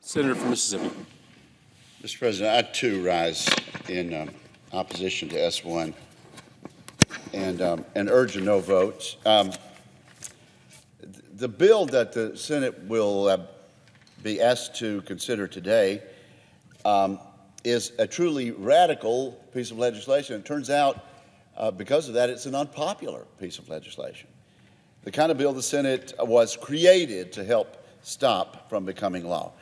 Senator from Mississippi. Mr. President, I too rise in opposition to S1 and urge a no vote. The bill that the Senate will be asked to consider today is a truly radical piece of legislation. It turns out, because of that, it's an unpopular piece of legislation. The kind of bill the Senate was created to help stop from becoming law.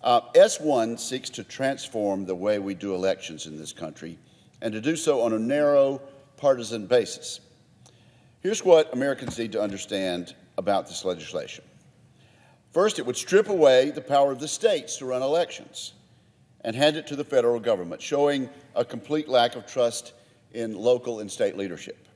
S1 seeks to transform the way we do elections in this country, and to do so on a narrow partisan basis. Here's what Americans need to understand about this legislation. First, it would strip away the power of the states to run elections and hand it to the federal government, showing a complete lack of trust in local and state leadership.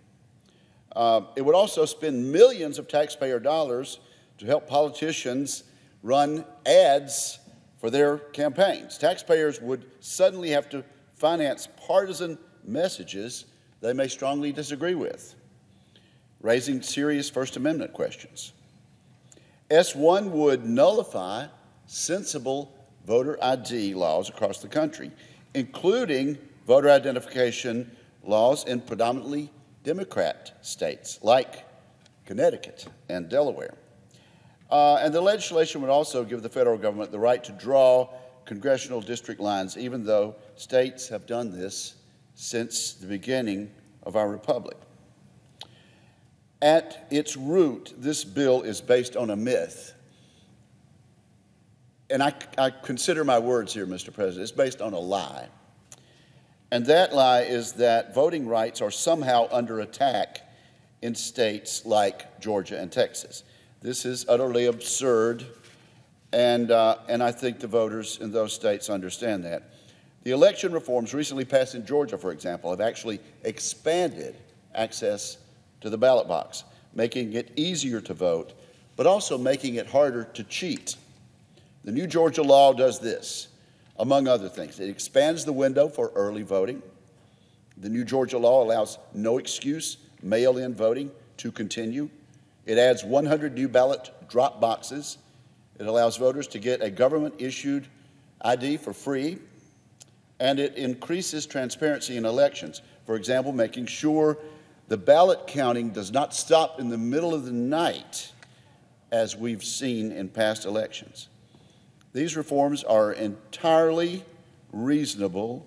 It would also spend millions of taxpayer dollars to help politicians run ads for their campaigns. Taxpayers would suddenly have to finance partisan messages they may strongly disagree with, raising serious First Amendment questions. S1 would nullify sensible voter ID laws across the country, including voter identification laws in predominantly Democrat states like Connecticut and Delaware. And the legislation would also give the federal government the right to draw congressional district lines, even though states have done this since the beginning of our republic. At its root, this bill is based on a myth. And I consider my words here, Mr. President. It's based on a lie. And that lie is that voting rights are somehow under attack in states like Georgia and Texas. This is utterly absurd, and I think the voters in those states understand that. The election reforms recently passed in Georgia, for example, have actually expanded access to the ballot box, making it easier to vote, but also making it harder to cheat. The new Georgia law does this, among other things. It expands the window for early voting. The new Georgia law allows no-excuse mail-in voting to continue. It adds 100 new ballot drop boxes. It allows voters to get a government-issued ID for free. And it increases transparency in elections. For example, making sure the ballot counting does not stop in the middle of the night, as we've seen in past elections. These reforms are entirely reasonable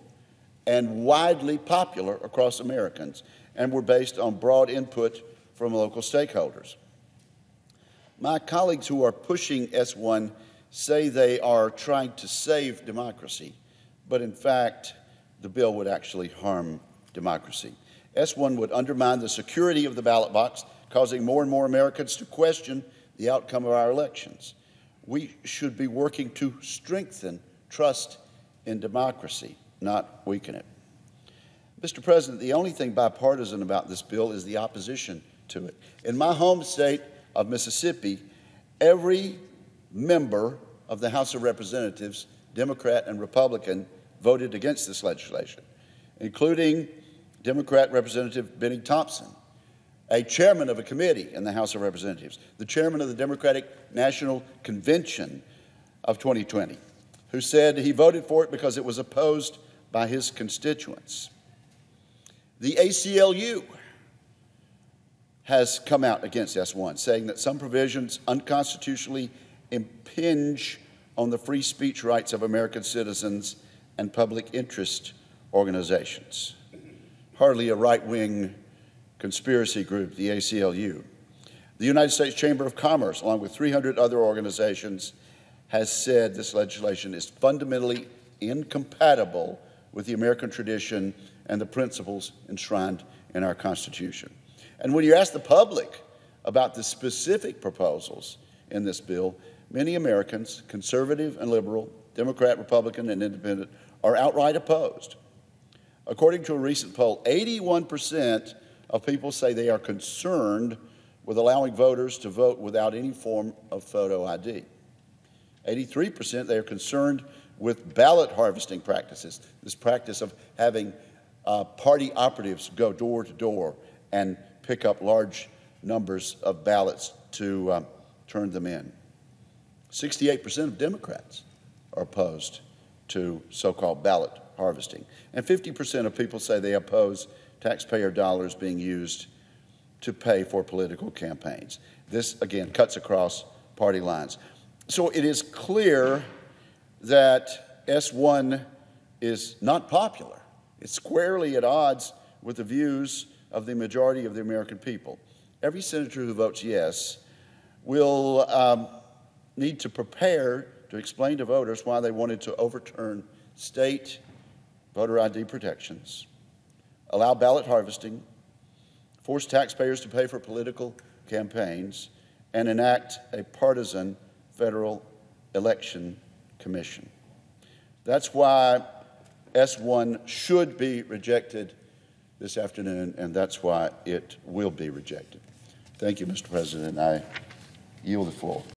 and widely popular across Americans, and were based on broad input from local stakeholders. My colleagues who are pushing S1 say they are trying to save democracy, but in fact, the bill would actually harm democracy. S1 would undermine the security of the ballot box, causing more and more Americans to question the outcome of our elections. We should be working to strengthen trust in democracy, not weaken it. Mr. President, the only thing bipartisan about this bill is the opposition to it. In my home state of Mississippi, every member of the House of Representatives, Democrat and Republican, voted against this legislation, including Democrat Representative Benny Thompson, a chairman of a committee in the House of Representatives, the chairman of the Democratic National Convention of 2020, who said he voted for it because it was opposed by his constituents. The ACLU has come out against S1, saying that some provisions unconstitutionally impinge on the free speech rights of American citizens and public interest organizations. Hardly a right-wing conspiracy group, the ACLU. The United States Chamber of Commerce, along with 300 other organizations, has said this legislation is fundamentally incompatible with the American tradition and the principles enshrined in our Constitution. And when you ask the public about the specific proposals in this bill, many Americans, conservative and liberal, Democrat, Republican, and independent, are outright opposed. According to a recent poll, 81% of people say they are concerned with allowing voters to vote without any form of photo ID. 83% they are concerned with ballot harvesting practices, this practice of having party operatives go door to door and pick up large numbers of ballots to turn them in. 68% of Democrats are opposed to so-called ballot harvesting. And 50% of people say they oppose taxpayer dollars being used to pay for political campaigns. This, again, cuts across party lines. So it is clear that S1 is not popular. It's squarely at odds with the views of the majority of the American people. Every senator who votes yes will need to prepare to explain to voters why they wanted to overturn state voter ID protections, allow ballot harvesting, force taxpayers to pay for political campaigns, and enact a partisan federal election commission. That's why S1 should be rejected this afternoon, and that's why it will be rejected. Thank you, Mr. President. I yield the floor.